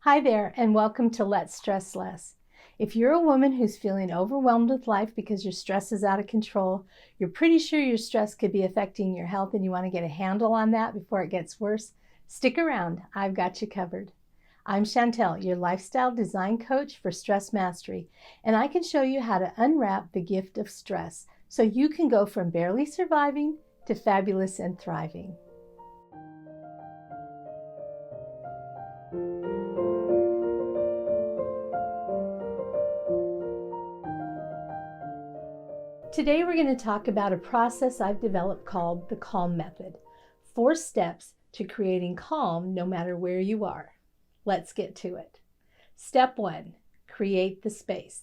Hi there, and welcome to Let's Stress Less. If you're a woman who's feeling overwhelmed with life because your stress is out of control, you're pretty sure your stress could be affecting your health and you want to get a handle on that before it gets worse, stick around. I've got you covered. I'm Chantal, your lifestyle design coach for stress mastery, and I can show you how to unwrap the gift of stress so you can go from barely surviving to fabulous and thriving. Today we're going to talk about a process I've developed called the C.A.L.M Method. 4 steps to creating calm no matter where you are. Let's get to it. Step 1, create the space.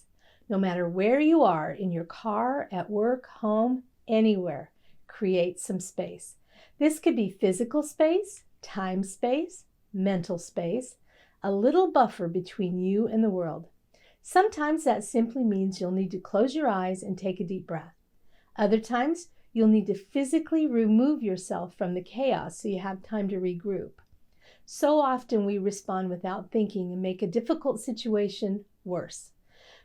No matter where you are, in your car, at work, home, anywhere, create some space. This could be physical space, time space, mental space, a little buffer between you and the world. Sometimes that simply means you'll need to close your eyes and take a deep breath. Other times, you'll need to physically remove yourself from the chaos so you have time to regroup. So often we respond without thinking and make a difficult situation worse.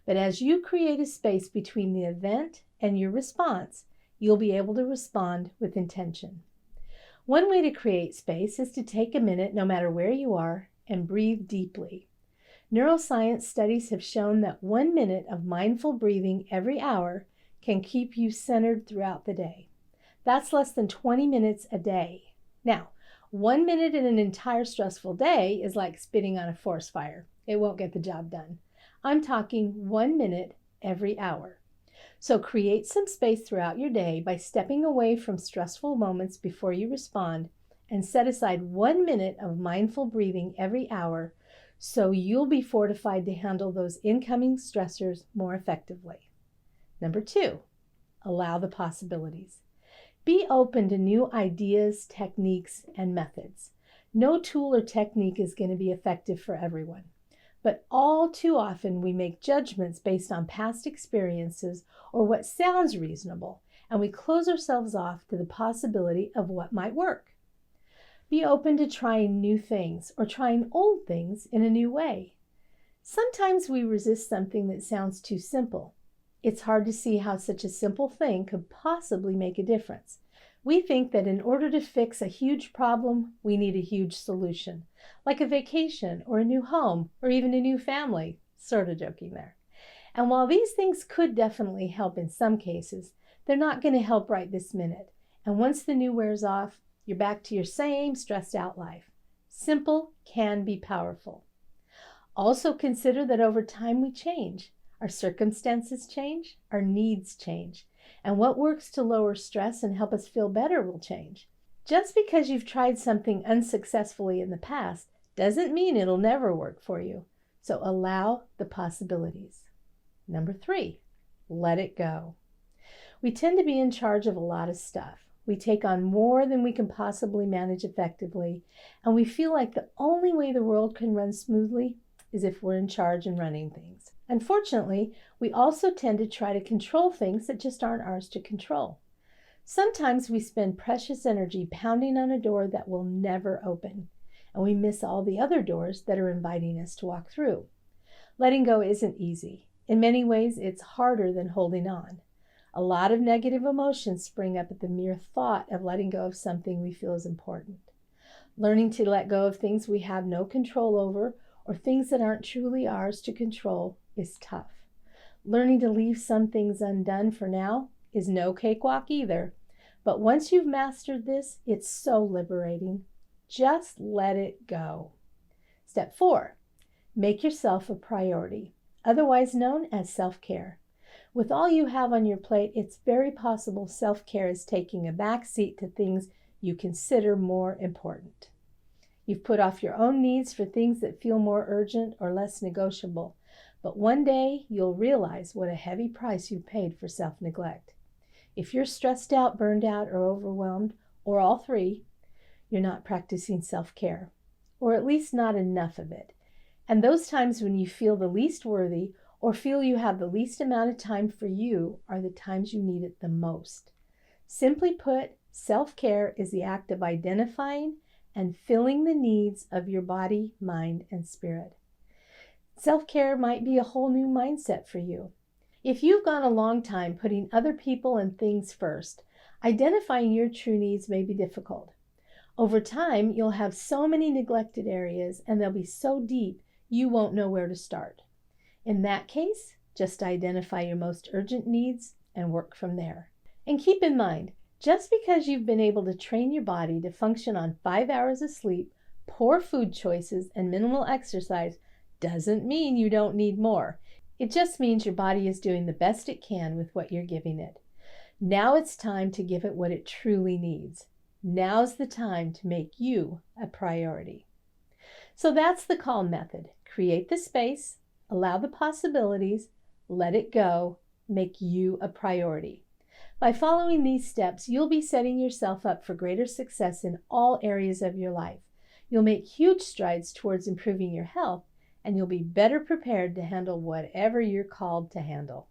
But as you create a space between the event and your response, you'll be able to respond with intention. One way to create space is to take a minute, no matter where you are, and breathe deeply. Neuroscience studies have shown that 1 minute of mindful breathing every hour can keep you centered throughout the day. That's less than 20 minutes a day. Now, 1 minute in an entire stressful day is like spitting on a forest fire. It won't get the job done. I'm talking 1 minute every hour. So create some space throughout your day by stepping away from stressful moments before you respond and set aside 1 minute of mindful breathing every hour so you'll be fortified to handle those incoming stressors more effectively. Number 2, allow the possibilities. Be open to new ideas, techniques, and methods. No tool or technique is going to be effective for everyone, but all too often we make judgments based on past experiences or what sounds reasonable, and we close ourselves off to the possibility of what might work. Be open to trying new things or trying old things in a new way. Sometimes we resist something that sounds too simple. It's hard to see how such a simple thing could possibly make a difference. We think that in order to fix a huge problem, we need a huge solution, like a vacation or a new home or even a new family. Sort of joking there. And while these things could definitely help in some cases, they're not going to help right this minute. And once the new wears off, you're back to your same stressed out life. Simple can be powerful. Also consider that over time we change. Our circumstances change, our needs change, and what works to lower stress and help us feel better will change. Just because you've tried something unsuccessfully in the past doesn't mean it'll never work for you. So allow the possibilities. Number 3, let it go. We tend to be in charge of a lot of stuff. We take on more than we can possibly manage effectively, and we feel like the only way the world can run smoothly is if we're in charge and running things. Unfortunately, we also tend to try to control things that just aren't ours to control. Sometimes we spend precious energy pounding on a door that will never open, and we miss all the other doors that are inviting us to walk through. Letting go isn't easy. In many ways, it's harder than holding on. A lot of negative emotions spring up at the mere thought of letting go of something we feel is important. Learning to let go of things we have no control over or things that aren't truly ours to control is tough. Learning to leave some things undone for now is no cakewalk either. But once you've mastered this, it's so liberating. Just let it go. Step 4, make yourself a priority, otherwise known as self-care. With all you have on your plate, it's very possible self-care is taking a back seat to things you consider more important. You've put off your own needs for things that feel more urgent or less negotiable, but one day you'll realize what a heavy price you paid for self-neglect. If you're stressed out, burned out, or overwhelmed, or all 3, you're not practicing self-care, or at least not enough of it. And those times when you feel the least worthy or feel you have the least amount of time for you are the times you need it the most. Simply put, self-care is the act of identifying and filling the needs of your body, mind, and spirit. Self-care might be a whole new mindset for you. If you've gone a long time putting other people and things first, identifying your true needs may be difficult. Over time, you'll have so many neglected areas and they'll be so deep you won't know where to start. In that case, just identify your most urgent needs and work from there. And keep in mind, just because you've been able to train your body to function on 5 hours of sleep, poor food choices, and minimal exercise doesn't mean you don't need more. It just means your body is doing the best it can with what you're giving it. Now it's time to give it what it truly needs. Now's the time to make you a priority. So that's the C.A.L.M method. Create the space, allow the possibilities, let it go, make you a priority. By following these steps, you'll be setting yourself up for greater success in all areas of your life. You'll make huge strides towards improving your health, and you'll be better prepared to handle whatever you're called to handle.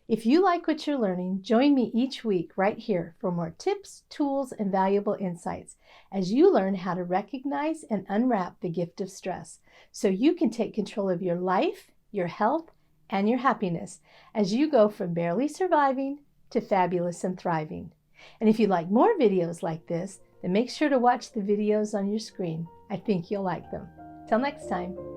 If you like what you're learning, join me each week right here for more tips, tools, and valuable insights as you learn how to recognize and unwrap the gift of stress so you can take control of your life, your health, and your happiness as you go from barely surviving to fabulous and thriving. And if you like more videos like this, then make sure to watch the videos on your screen. I think you'll like them. Till next time.